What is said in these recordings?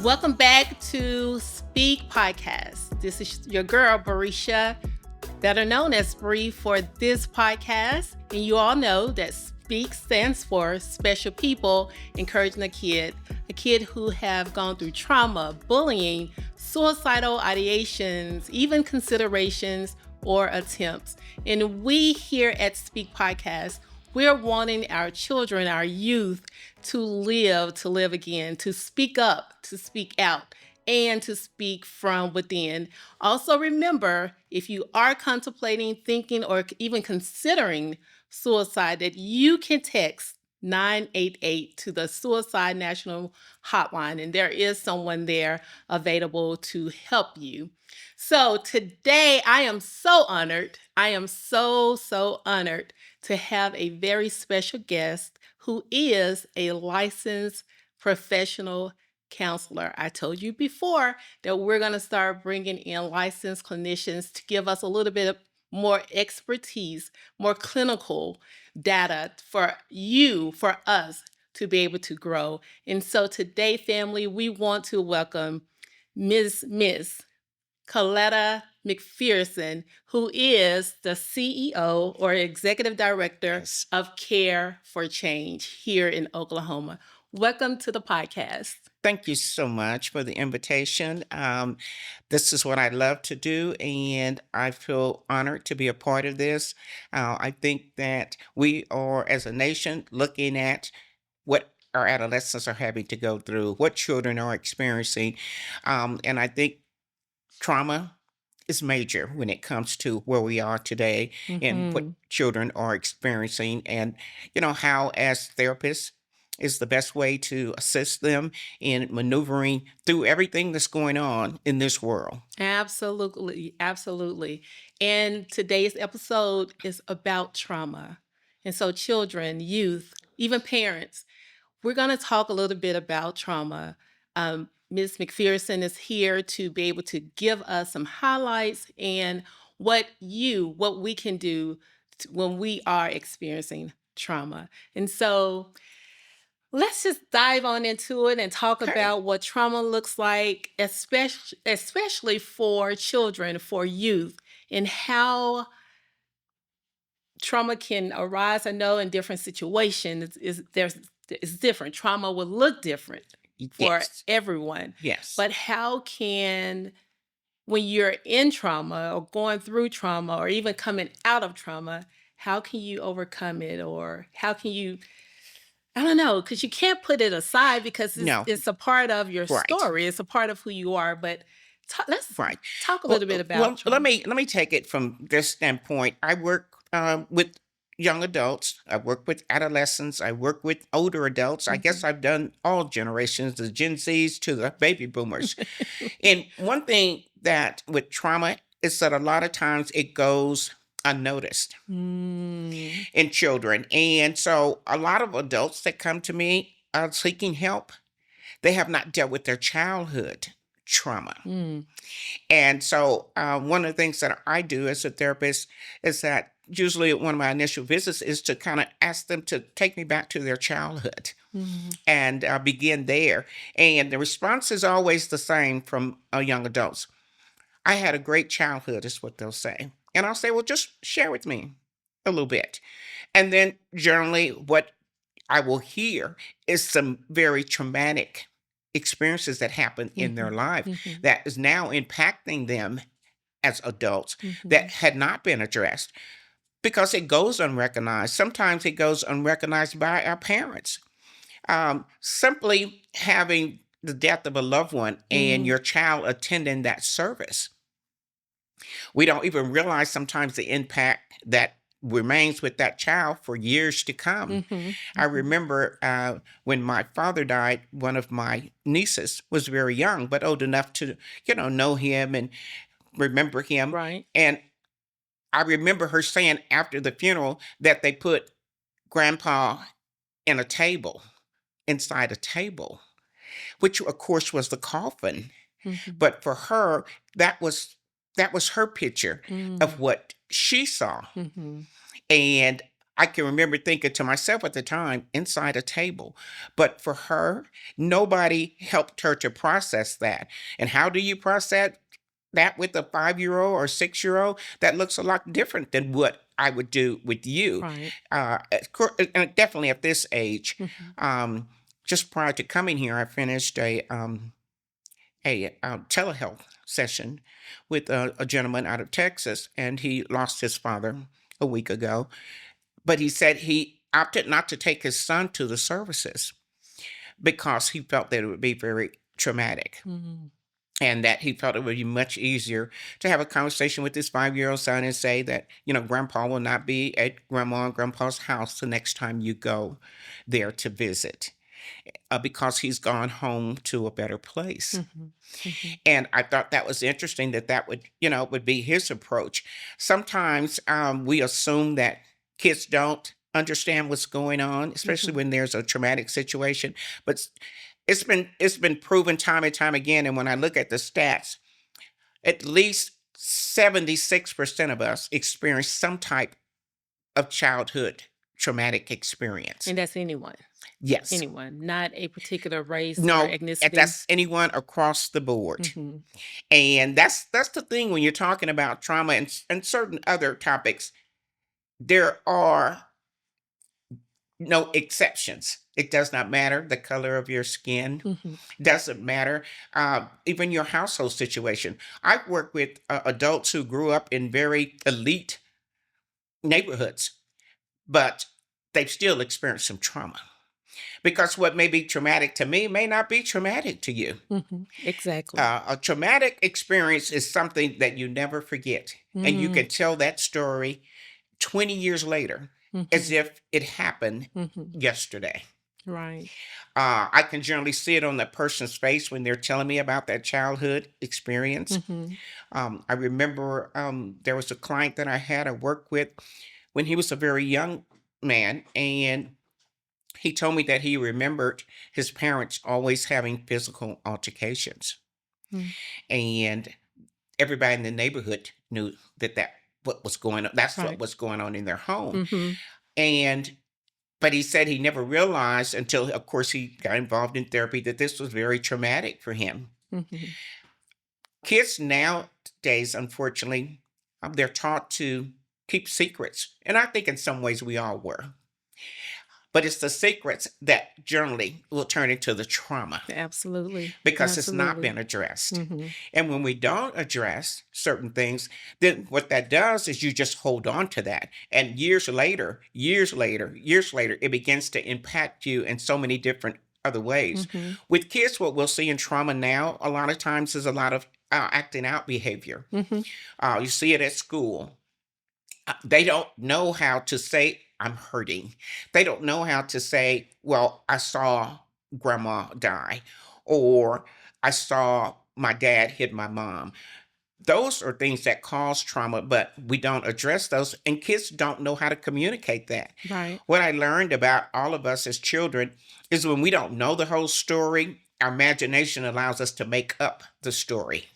Welcome back to Speak Podcast. This is your girl, Barisha, better known as Bree, for this podcast. And you all know that Speak stands for special people encouraging a kid who have gone through trauma, bullying, suicidal ideations, even considerations or attempts. And we here at Speak Podcast, we're wanting our children, our youth, to live again, to speak up, to speak out, and to speak from within. Also, remember, if you are contemplating, thinking, or even considering suicide, that you can text 988 to the Suicide National Hotline, and there is someone there available to help you. So today, I am so honored. I am so honored to have a very special guest who is a licensed professional counselor. I told you before that we're going to start bringing in licensed clinicians to give us a little bit more expertise, more clinical data for you, for us to be able to grow. And so today, family, we want to welcome Miss Coletta McPherson, who is the CEO or Executive Director Yes. of Care for Change here in Oklahoma. Welcome to the podcast. Thank you so much for the invitation. This is what I love to do, and I feel honored to be a part of this. I think that we are, as a nation, looking at what our adolescents are having to go through, what children are experiencing. And I think trauma is major when it comes to where we are today and what children are experiencing, and how, as therapists, is the best way to assist them in maneuvering through everything that's going on in this world. Absolutely. And today's episode is about trauma. And so, children, youth, even parents, we're going to talk a little bit about trauma. Ms. McPherson is here to be able to give us some highlights and what we can do when we are experiencing trauma. And so let's just dive on into it and talk Okay. about what trauma looks like, especially for children, for youth, and how trauma can arise. I know in different situations it's different. Trauma will look different for Yes. everyone. Yes. But how can, when you're in trauma or going through trauma or even coming out of trauma, how can you overcome it? Or how can you, I don't know, because you can't put it aside because No. it's a part of your Right. story. It's a part of who you are. But let's Right. talk a Well, little bit about well, trauma. let me take it from this standpoint. I work with young adults. I work with adolescents. I work with older adults. I guess I've done all generations, the Gen Zs to the baby boomers. And one thing that with trauma is that a lot of times it goes unnoticed in children. And so a lot of adults that come to me seeking help, they have not dealt with their childhood trauma. And so one of the things that I do as a therapist is that usually one of my initial visits is to kind of ask them to take me back to their childhood and begin there. And the response is always the same from young adults. I had a great childhood, is what they'll say. And I'll say, well, just share with me a little bit. And then generally what I will hear is some very traumatic experiences that happened in their life that is now impacting them as adults that had not been addressed because it goes unrecognized. Sometimes it goes unrecognized by our parents. Simply having the death of a loved one and your child attending that service, we don't even realize sometimes the impact that remains with that child for years to come. I remember when my father died, one of my nieces was very young, but old enough to, know him and remember him. Right. And I remember her saying after the funeral that they put grandpa in a table, inside a table, which of course was the coffin. But for her, that was her picture of what she saw. And I can remember thinking to myself at the time, inside a table. But for her, nobody helped her to process that. And how do you process that with a 5-year-old or 6-year-old? That looks a lot different than what I would do with you. Right. And definitely at this age. Mhm. Just prior to coming here, I finished a telehealth session with a gentleman out of Texas, and he lost his father a week ago. But he said he opted not to take his son to the services because he felt that it would be very traumatic, Mhm. and that he felt it would be much easier to have a conversation with his 5-year-old son and say that, grandpa will not be at grandma and grandpa's house the next time you go there to visit, because he's gone home to a better place. Mhm. Mhm. And I thought that was interesting that would be his approach. Sometimes we assume that kids don't understand what's going on, especially Mhm. when there's a traumatic situation. But it's been proven time and time again. And when I look at the stats, at least 76% of us experience some type of childhood traumatic experience. And that's anyone. Yes. Anyone, not a particular race or No, ethnicity. that's anyone across the board. Mhm. And that's the thing when you're talking about trauma and certain other topics, there are no exceptions. It does not matter the color of your skin. Mhm. Doesn't matter. Even your household situation. I've worked with adults who grew up in very elite neighborhoods, but they've still experienced some trauma. Because what may be traumatic to me may not be traumatic to you. Mhm. Exactly. A traumatic experience is something that you never forget. And you Mhm. can tell that story 20 years later as Mhm. if it happened Mhm. yesterday. Right. I can generally see it on that person's face when they're telling me about that childhood experience. Mhm. I remember there was a client that I worked with when he was a very young man, and he told me that he remembered his parents always having physical altercations. Mm. And everybody in the neighborhood knew that what was going on. That's what Right. was going on in their home. Mhm. And but he said he never realized until, of course, he got involved in therapy that this was very traumatic for him. Mhm. Kids nowadays, unfortunately, they're taught to keep secrets, and I think in some ways we all were. But it's the secrets that generally will turn into the trauma Absolutely. because it's not Absolutely. been addressed. Mhm. And when we don't address certain things, then what that does is you just hold on to that. And years later, it begins to impact you in so many different other ways. Mhm. With kids, what we'll see in trauma now, a lot of times is a lot of acting out behavior. Mhm. You see it at school. They don't know how to say, I'm hurting. They don't know how to say, well, I saw grandma die, or I saw my dad hit my mom. Those are things that cause trauma, but we don't address those, and kids don't know how to communicate that. Right. What I learned about all of us as children is when we don't know the whole story, our imagination allows us to make up the story.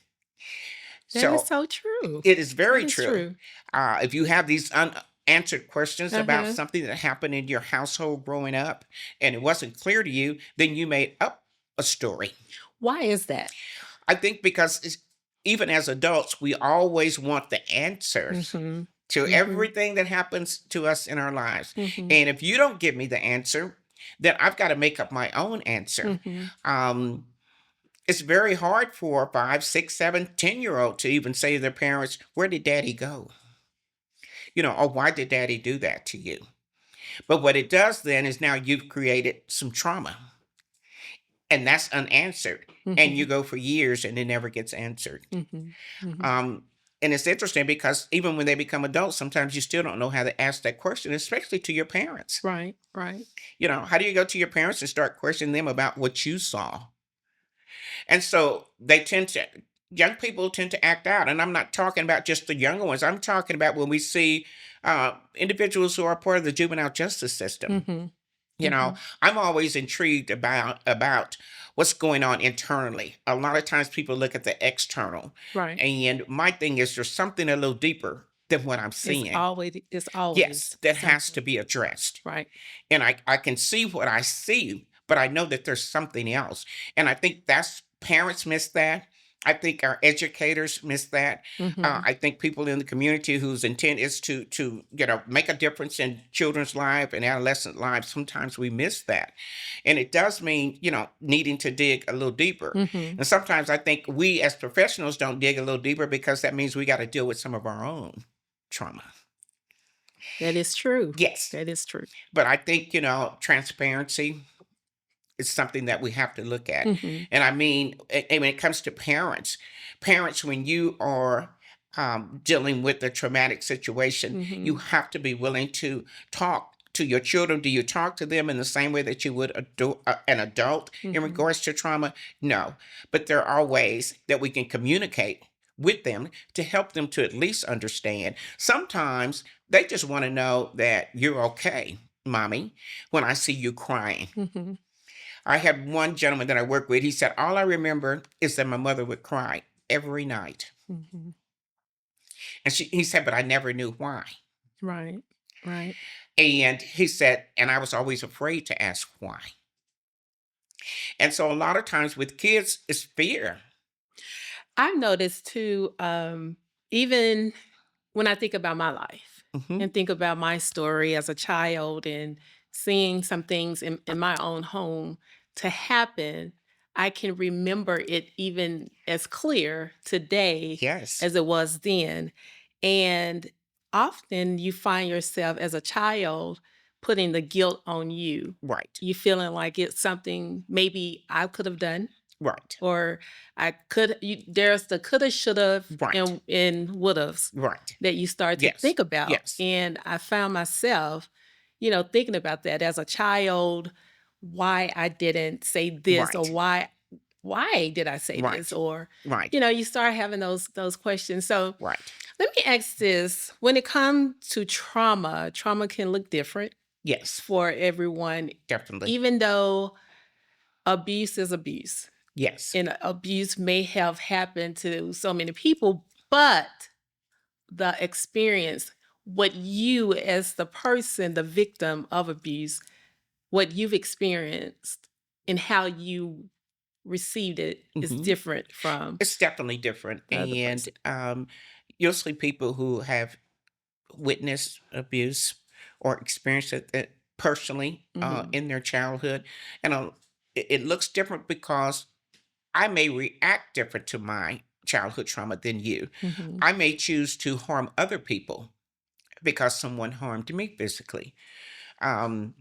That is So so true. it is That very is true. true. If you have these unanswered questions about Uh-huh. something that happened in your household growing up and it wasn't clear to you, then you made up a story. Why is that? I think because even as adults, we always want the answers Mhm. to Mhm. everything that happens to us in our lives. Mhm. And if you don't give me the answer, then I've got to make up my own answer. Mhm. Um, it's very hard for a 5, 6, 7, 10-year old to even say to their parents, where did daddy go? Or why did daddy do that to you? But what it does then is now you've created some trauma and that's unanswered. And you Mhm. go for years and it never gets answered. Mhm. Mhm. Um, and it's interesting because even when they become adults, sometimes you still don't know how to ask that question, especially to your parents. Right. Right. How do you go to your parents and start questioning them about what you saw? And so young people tend to act out. And I'm not talking about just the younger ones. I'm talking about when we see individuals who are part of the juvenile justice system. Mhm. You know, Mhm. I'm always intrigued about what's going on internally. A lot of times people look at the external. Right. And my thing is there's something a little deeper than what I'm It's seeing. always it's Yes, always that has to something. be addressed. Right. And I can see what I see, but I know that there's something else. And I think that's parents miss that. I think our educators miss that. Mhm. I think people in the community whose intent is to make a difference in children's life and adolescent lives. Sometimes we miss that, and it does mean needing to dig a little deeper. Mhm. And sometimes I think we as professionals don't dig a little deeper because that means we got to deal with some of our own trauma. That is true. Yes, That is true. but I think, transparency is something that we have to look at. Mhm. And I mean, and when it comes to parents, when you are dealing with a traumatic situation, you Mhm. have to be willing to talk to your children. Do you talk to them in the same way that you would an adult in Mhm. regards to trauma? No. But there are ways that we can communicate with them to help them to at least understand. Sometimes they just want to know that you're okay, mommy, when I see you crying. Mhm. I had one gentleman that I worked with. He said, all I remember is that my mother would cry every night. Mhm. And he said, but I never knew why. Right. Right. And he said, and I was always afraid to ask why. And so a lot of times with kids, it's fear. I've noticed too, even when I think about my life Hmm. and think about my story as a child and seeing some things in my own home to happen, I can remember it even as clear today Yes. as it was then. And often you find yourself as a child putting the guilt on you. Right. You feeling like it's something maybe I could have done Right. or there's the coulda, shoulda, Right. and wouldas Right. that you start to Yes. think about. Yes. And I found myself, thinking about that as a child, why I didn't say this or Right. why did I say this? Right. Or, Right. you start having those questions. So Right. let me ask this. When it comes to trauma can look different Yes. for everyone, Definitely. even though abuse is abuse Yes. and abuse may have happened to so many people, but the experience, what you as the person, the victim of abuse, what you've experienced and how you received it is Hmm. different from It's definitely different. the other And person. you'll see people who have witnessed abuse or experienced it personally Mhm. in their childhood. And it looks different because I may react different to my childhood trauma than you. Mhm. I may choose to harm other people because someone harmed me physically. Um,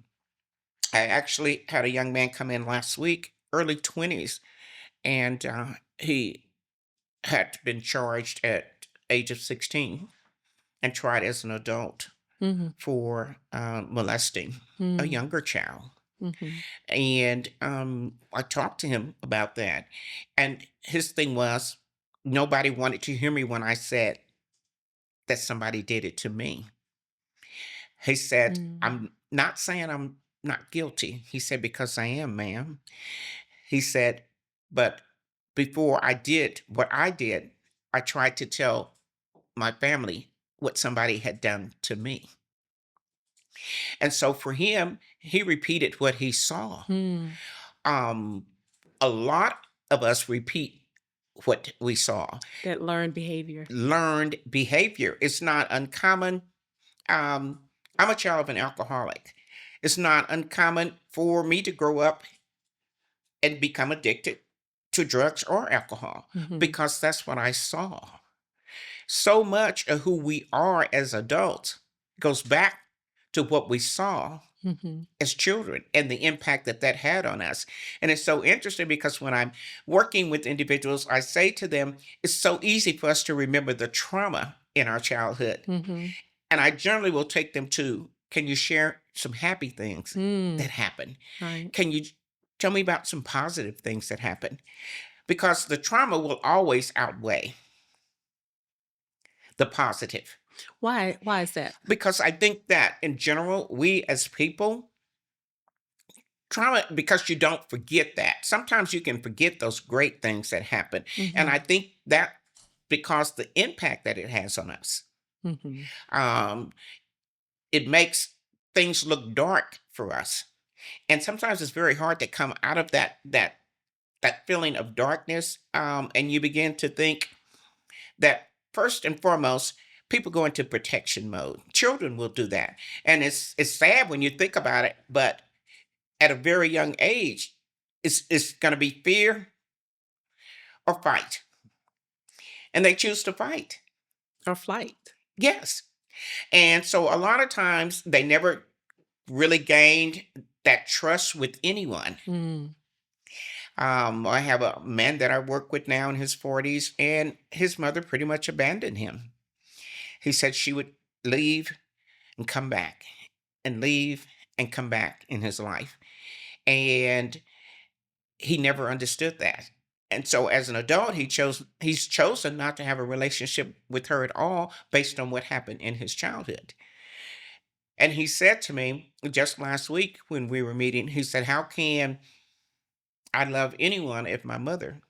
I actually had a young man come in last week, early 20s, and he had been charged at age of 16 and tried as an adult Mhm. for molesting a Mhm. younger child. Mhm. And I talked to him about that. And his thing was nobody wanted to hear me when I said that somebody did it to me. He said, Mm. I'm not saying I'm not guilty. He said, because I am, ma'am. He said, but before I did what I did, I tried to tell my family what somebody had done to me. And so for him, he repeated what he saw. Mm. Um, a lot of us repeat what we saw. That learned behavior. Learned behavior. It's not uncommon. Um, I'm a child of an alcoholic. It's not uncommon for me to grow up and become addicted to drugs or alcohol Mhm. because that's what I saw. So much of who we are as adults goes back to what we saw Mhm. as children and the impact that that had on us. And it's so interesting because when I'm working with individuals, I say to them, it's so easy for us to remember the trauma in our childhood. Mhm. And I generally will take them to, can you share some happy things that Mm. happened? Right. Can you tell me about some positive things that happened? Because the trauma will always outweigh the positive. Why is that? Because I think that in general, we as people, trauma, because you don't forget that. Sometimes you can forget those great things that happen. And Mhm. I think that because the impact that it has on us. Mhm. Um, it makes things look dark for us. And sometimes it's very hard to come out of that feeling of darkness. And you begin to think that first and foremost, people go into protection mode. Children will do that. And it's sad when you think about it, but at a very young age, it's gonna be fear or fight. And they choose to fight. Or flight. Yes. And so a lot of times they never really gained that trust with anyone. Mm. I have a man that I work with now in his 40s, and his mother pretty much abandoned him. He said she would leave and come back and leave and come back in his life. And he never understood that. And so as an adult, he's chosen not to have a relationship with her at all based on what happened in his childhood. And he said to me just last week when we were meeting, he said, "How can I love anyone if my mother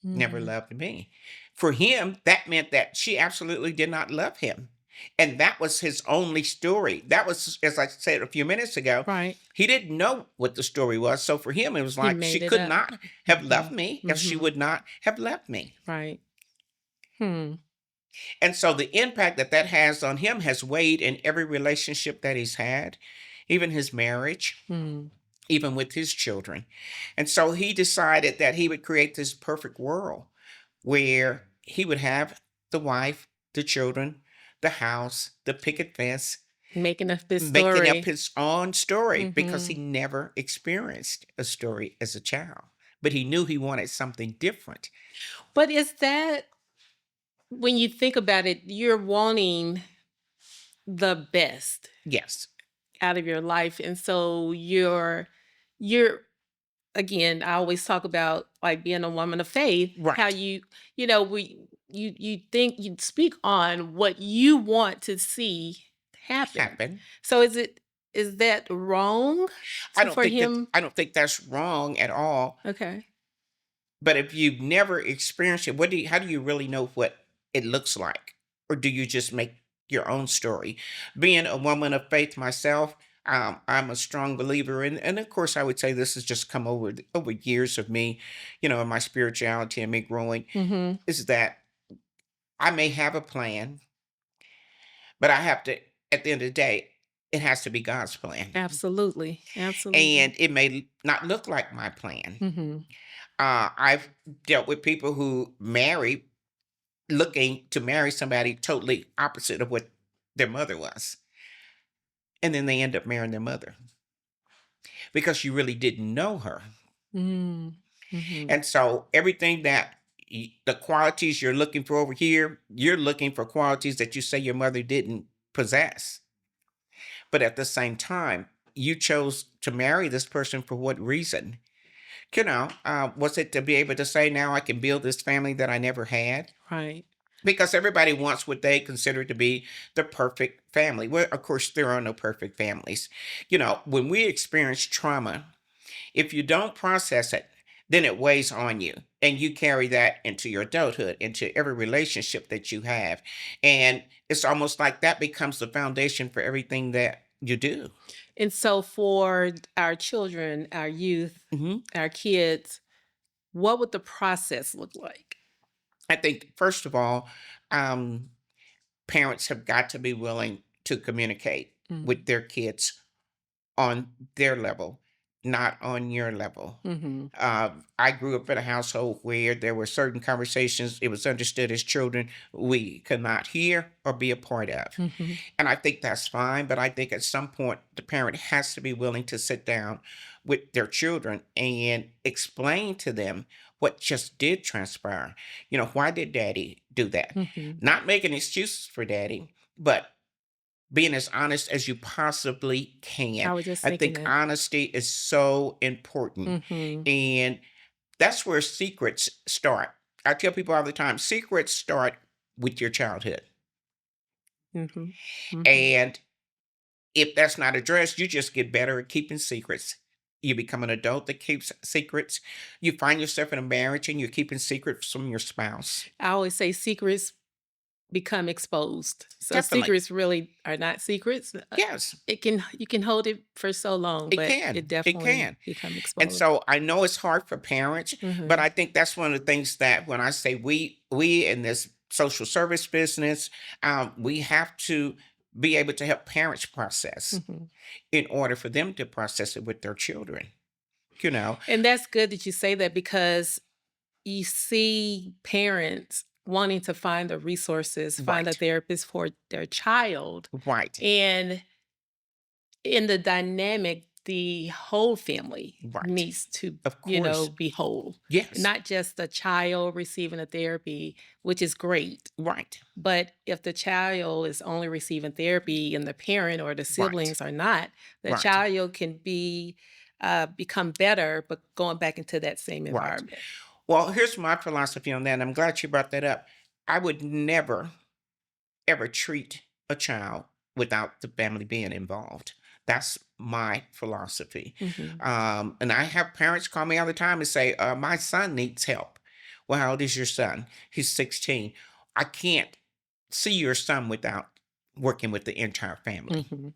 never Mm. loved me?" For him, that meant that she absolutely did not love him. And that was his only story. That was, as I said a few minutes ago, Right. he didn't know what the story was. So for him, it was He like, she made it could up. not have loved Mhm. me if she Mhm. would not have left me. Right. Hmm. And so the impact that that has on him has weighed in every relationship that he's had, even his marriage, Hmm. even with his children. And so he decided that he would create this perfect world where he would have the wife, the children, the house, the picket fence, Making up this making up story. his own story because he Mhm. never experienced a story as a child. But he knew he wanted something different. But is that when you think about it, you're wanting the best Yes, out of your life, and so you're again, I always talk about like being a woman of faith, how right. you think you speak on what you want to see happen. Happen. So is that wrong for him? I don't think that's wrong at all. Okay. But if you've never experienced it, how do you really know what it looks like? Or do you just make your own story? Being a woman of faith myself, I'm a strong believer in, and of course, I would say this has just come over years of me, and my spirituality and me growing, Mhm. is that I may have a plan, but I have to, at the end of the day, it has to be God's plan. Absolutely. Absolutely. And it may not look like my plan. Mhm. I've dealt with people who marry looking to marry somebody totally opposite of what their mother was. And then they end up marrying their mother because you really didn't know her. Mm. Mhm. And so everything that the qualities you're looking for over here, you're looking for qualities that you say your mother didn't possess. But at the same time, you chose to marry this person for what reason? Was it to be able to say, now I can build this family that I never had? Right. Because everybody wants what they consider to be the perfect family. Well, of course, there are no perfect families. When we experience trauma, if you don't process it, then it weighs on you. And you carry that into your adulthood, into every relationship that you have. And it's almost like that becomes the foundation for everything that you do. And so for our children, our youth, Mhm. our kids, what would the process look like? I think, first of all, um, parents have got to be willing to communicate Mm. with their kids on their level, not on your level. Mhm. I grew up in a household where there were certain conversations it was understood as children we could not hear or be a part of. Mhm. And I think that's fine, but I think at some point the parent has to be willing to sit down with their children and explain to them what just did transpire. Why did daddy do that? Mhm. Not making excuses for daddy, but being as honest as you possibly can. I was just I thinking think that. honesty is so important. Mhm. And that's where secrets start. I tell people all the time, secrets start with your childhood. Mhm. Mhm. And if that's not addressed, you just get better at keeping secrets. You become an adult that keeps secrets. You find yourself in a marriage and you're keeping secrets from your spouse. I always say secrets become exposed. So Definitely. secrets really are not secrets. Yes, You can hold it for so long, it but can. it It definitely can. become And exposed. so I know it's hard for parents, but Mhm. I think that's one of the things that when I say we in this social service business, we have to be able to help parents process Mhm. in order for them to process it with their children. You know, And that's good that you say that because you see parents wanting to find the resources, find a right, therapist for their child. right, And in the dynamic, the whole family right. needs to, Of course, be whole. yes, Not just the child receiving a therapy, which is great. right, But if the child is only receiving therapy and the parent or the right, siblings are not, the right, child can become better, but going back into that same right. environment. Well, here's my philosophy on that. And I'm glad you brought that up. I would never ever treat a child without the family being involved. That's my philosophy. Mhm. And I have parents call me all the time and say, my son needs help. Well, how old is your son? He's 16. I can't see your son without working with the entire family. Mhm.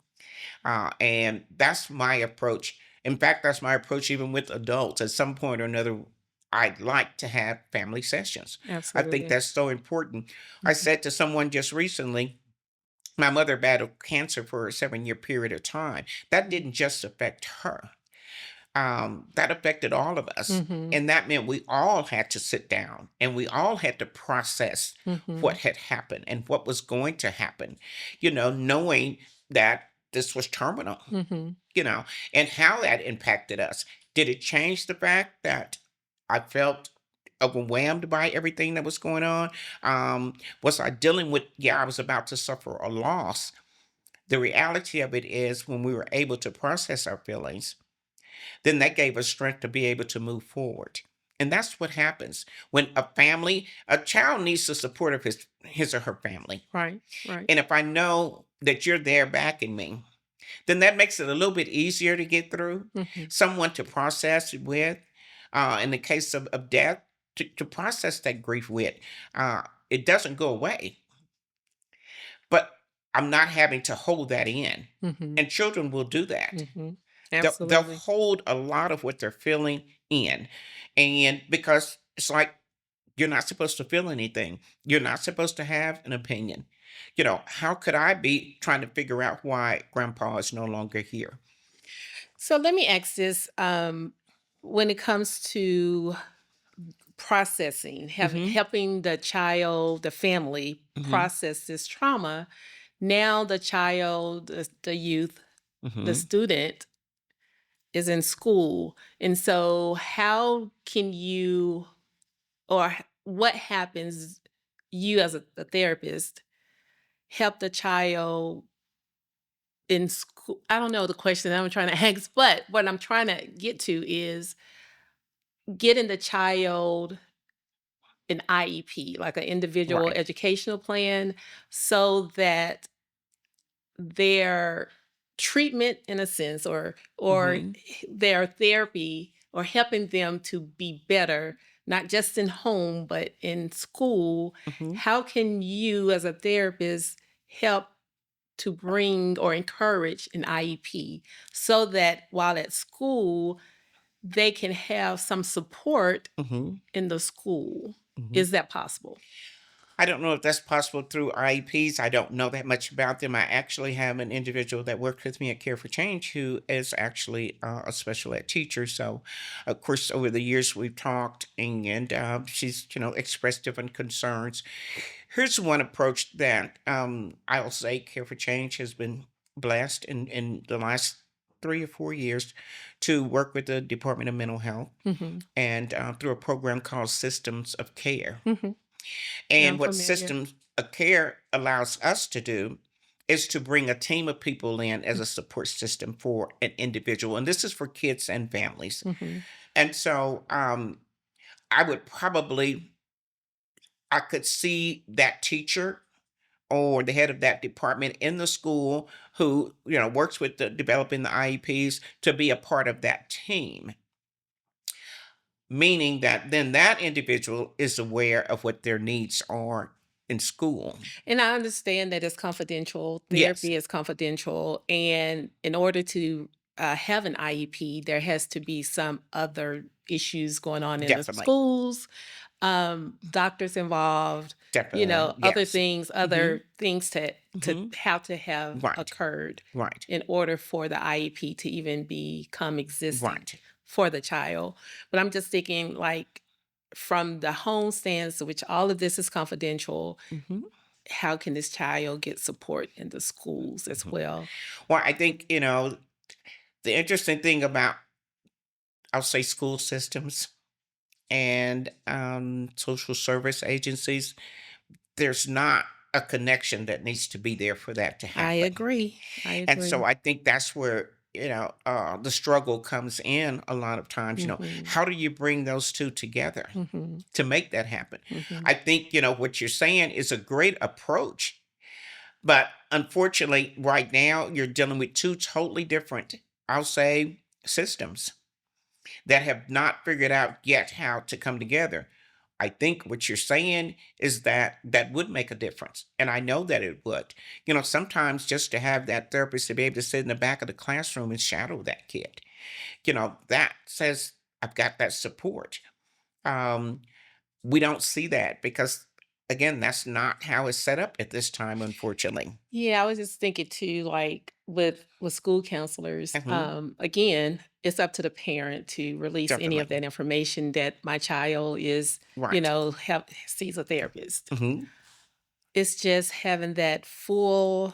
And that's my approach. In fact, that's my approach even with adults. At some point or another, I'd like to have family sessions. I think Absolutely. that's so important. I Mhm. said to someone just recently, my mother battled cancer for a 7-year period of time. That didn't just affect her. That affected all of us. Mhm. And that meant we all had to sit down and we all had to process what Mhm. had happened and what was going to happen, knowing that this was terminal, Mhm. you know, and how that impacted us. Did it change the fact that I felt overwhelmed by everything that was going on? Was I dealing with, yeah, I was about to suffer a loss. The reality of it is when we were able to process our feelings, then that gave us strength to be able to move forward. And that's what happens when a child needs the support of his or her family. Right. Right. And if I know that you're there backing me, then that makes it a little bit easier to get through, Mhm. someone to process it with. In the case of death, to process that grief with, it doesn't go away, but I'm not having to hold that in. Mhm. And children will do that. Mhm. They'll Absolutely. hold a lot of what they're feeling in. And because it's like you're not supposed to feel anything, you're not supposed to have an opinion. How could I be trying to figure out why grandpa is no longer here? So let me ask this: when it comes to processing, Hmm. helping the child, the family Hmm. process this trauma, now the child, the youth, the Hmm. student is in school, and so how can you, what happens? You as a therapist help the child in school. I don't know the question I'm trying to ask, but what I'm trying to get to is getting the child an IEP, like an individual Right. educational plan, so that their treatment in a sense, or Hmm. their therapy, or helping them to be better, not just in home but in school. Hmm. How can you as a therapist help to bring or encourage an IEP so that while at school they can have some support Hmm. in the school? Hmm. Is that possible? I don't know if that's possible through IEPs. I don't know that much about them. I actually have an individual that worked with me at Care for Change who is actually a special ed teacher. So, of course, over the years we've talked, and she's expressed different concerns. Here's one approach that I'll say Care for Change has been blessed in the last 3 or 4 years to work with the Department of Mental Health Mhm. and through a program called Systems of Care. Mhm. Yeah, I'm And what familiar. systems of care allows us to do is to bring a team of people in as a support system for an individual. And this is for kids and families. Mhm. And so I would probably, I could see that teacher or the head of that department in the school who, works with developing the IEPs to be a part of that team. Meaning that then that individual is aware of what their needs are in school. And I understand that it's confidential. Yes, Therapy is confidential. And in order to have an IEP, there has to be some other issues going on in the definitely. schools, doctors involved, Definitely. Yes. other things to Hmm. have to have Right. occurred Right. in order for the IEP to even become existing Right. for the child. But I'm just thinking, like, from the home stance, which all of this is confidential, Hmm. how can this child get support in the schools as Hmm. well? Well, I think, the interesting thing about, I'll say, school systems and social service agencies, there's not a connection that needs to be there for that to I happen. agree. I And so agree. I think that's where, the struggle comes in a lot of times. Mhm. How do you bring those two together Mhm. to make that happen? Mhm. I think, what you're saying is a great approach. But unfortunately, right now, you're dealing with two totally different, I'll say, systems that have not figured out yet how to come together. I think what you're saying is that that would make a difference. And I know that it would. Sometimes just to have that therapist to be able to sit in the back of the classroom and shadow that kid, that says, I've got that support. Um, we don't see that because, again, that's not how it's set up at this time, unfortunately. Yeah, I was just thinking too, like with school counselors, Hmm. again, it's up to the parent to release any of Definitely. that information that my child is, Right. have sees a therapist. Hmm. It's just having that full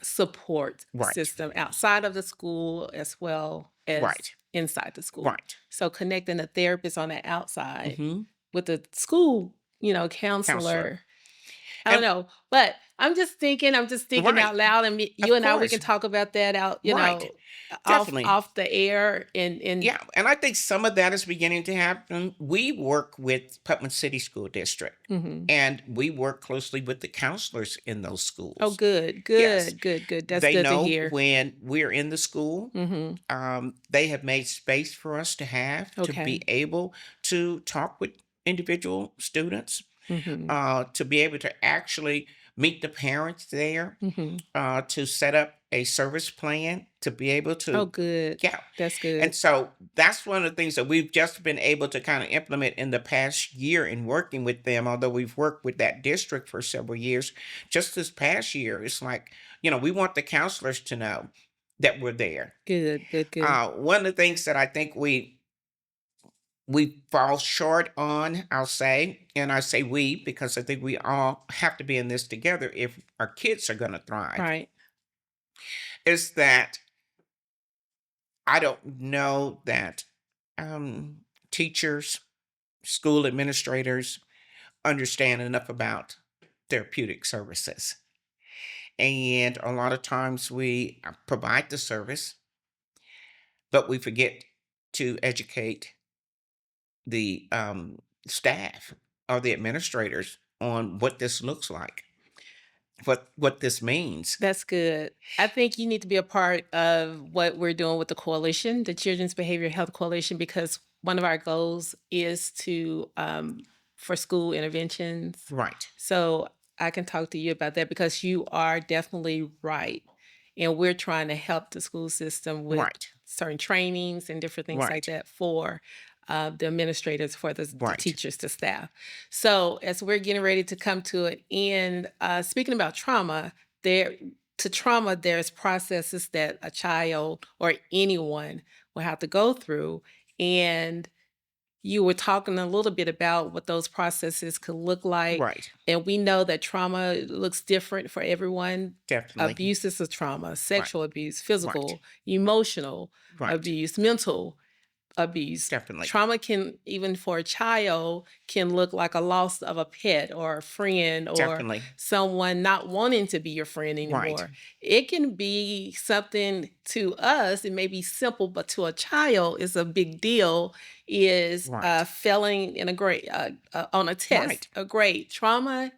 support Right. system outside of the school as well as Right. inside the school. Right. So connecting the therapist on the outside Hmm. with the school, Counselor. counselor. I don't And know, but I'm just thinking right. out loud, and you Of and I, we course. can talk about that out, Right. off Definitely. off the air, and Yeah, and I think some of that is beginning to happen. We work with Putnam City School District, mhm. and we work closely with the counselors in those Oh, schools. good, Yes, good, good, good. That's they good to know hear. when we're in the school. Mhm. They have made space for us to be Okay. able to talk with individual students, Mhm. to be able to actually meet the parents there, Mhm. to set up a service plan to be able Oh, to, good. yeah. That's And good. so that's one of the things that we've just been able to kind of implement in the past year in working with them. Although we've worked with that district for several years, just this past year, it's like, we want the counselors to know that we're there. Good, good, good. One of the things that I think we fall short on, I'll say, and I say we because I think we all have to be in this together if our kids are going to thrive, Right. is that I don't know that teachers, school administrators understand enough about therapeutic services. And a lot of times we provide the service, but we forget to educate the staff or the administrators on what this looks like, what this means. That's good. I think you need to be a part of what we're doing with the coalition, the Children's Behavioral Health Coalition, because one of our goals is to for school interventions. Right, So I can talk to you about that because you are definitely right. And we're trying to help the school system with right, certain trainings and different things like right, that for the administrators, for the right, teachers, the staff. So as we're getting ready to come to an end, speaking about trauma, there to trauma, there's processes that a child or anyone will have to go through. And you were talking a little bit about what those processes could look like. right. And we know that trauma looks different for everyone. Definitely. Abuse is a trauma, Right, sexual abuse, right, physical, emotional right. abuse, mental abuse. Definitely. Trauma can, even for a child, can look like a loss of a pet or a friend or Definitely. someone not wanting to be your friend Right, anymore. It can be something to us, it may be simple, but to a child is a big deal, is right, failing in a grade on a test, right, a grade. Trauma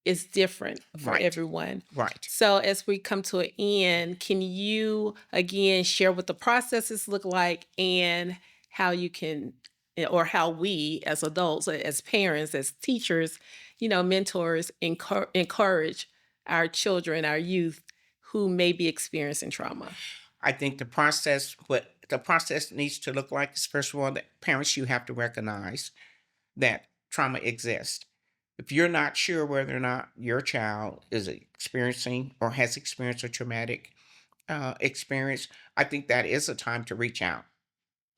is different for right, everyone. right. So as we come to an end, can you again share what the processes look like and how you can or how we as adults, as parents, as teachers, mentors, encourage our children, our youth who may be experiencing trauma. I think what the process needs to look like is, first of all, that parents, you have to recognize that trauma exists. If you're not sure whether or not your child is experiencing or has experienced a traumatic experience, I think that is a time to reach out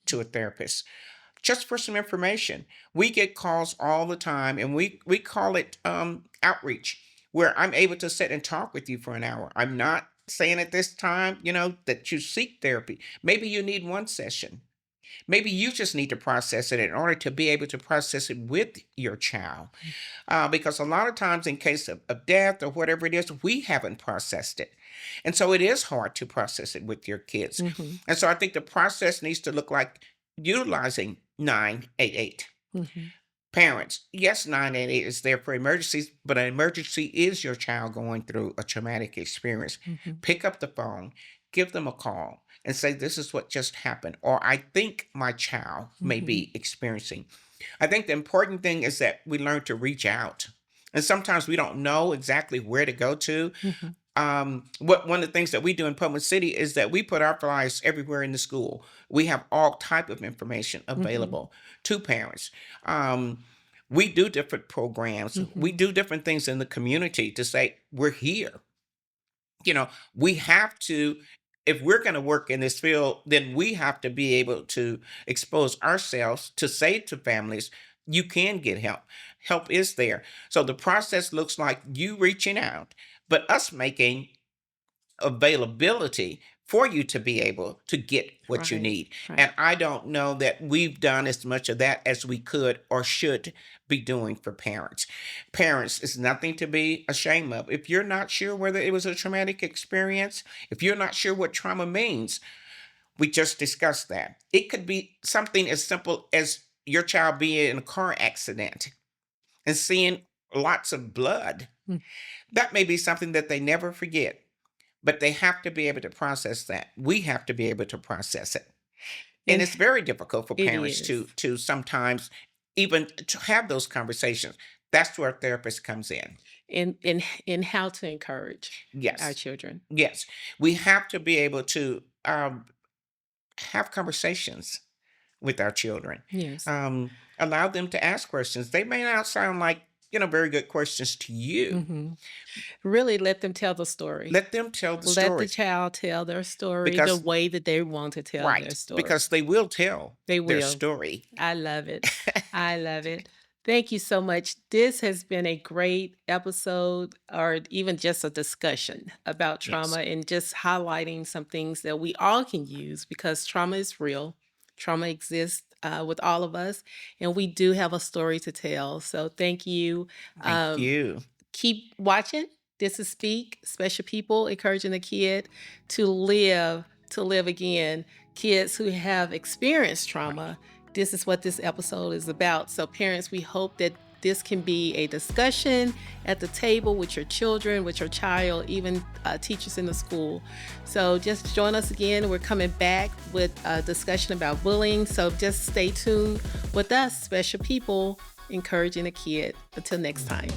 to a therapist just for some information. We get calls all the time, and we call it outreach, where I'm able to sit and talk with you for an hour. I'm not saying at this time, that you seek therapy. Maybe you need one session. Maybe you just need to process it in order to be able to process it with your child. Because a lot of times, in case of death or whatever it is, we haven't processed it. And so it is hard to process it with your kids. Mm-hmm. And so I think the process needs to look like utilizing 988. Mm-hmm. Parents, yes, 988 is there for emergencies, but an emergency is your child going through a traumatic experience. Mm-hmm. Pick up the phone, give them a call, and say, this is what just happened, or I think my child may be experiencing. I think the important thing is that we learn to reach out. And sometimes we don't know exactly where to go to. Mm-hmm. One of the things that we do in Public City is that we put our flyers everywhere in the school. We have all type of information available to parents. We do different programs. We do different things in the community to say, we're here. We have to, if we're going to work in this field, then we have to be able to expose ourselves to say to families, you can get help. Help is there. So the process looks like you reaching out, but us making availability for you to be able to get what you need. Right. And I don't know that we've done as much of that as we could or should be doing for parents. Parents, it's nothing to be ashamed of. If you're not sure whether it was a traumatic experience, if you're not sure what trauma means, we just discussed that. It could be something as simple as your child being in a car accident and seeing lots of blood. That may be something that they never forget, but they have to be able to process that. We have to be able to process it. And it's very difficult for parents to sometimes even to have those conversations. That's where a therapist comes in. In how to encourage our children. Yes. We have to be able to have conversations with our children. Yes. Allow them to ask questions. They may not sound like, very good questions to you. Really let them tell the story. Let them tell the story. Let the child tell their story the way that they want to tell their story. Because they will tell their story. I love it. I love it. Thank you so much. This has been a great episode, or even just a discussion about trauma and just highlighting some things that we all can use, because trauma is real. Trauma exists with all of us, and we do have a story to tell. So thank you. Thank you. Keep watching. This is Speak, Special People Encouraging the Kid to live again. Kids who have experienced trauma. This is what this episode is about. So parents, we hope that this can be a discussion at the table with your children, with your child, even teachers in the school. So just join us again. We're coming back with a discussion about bullying. So just stay tuned with us, Special People Encouraging a Kid. Until next time.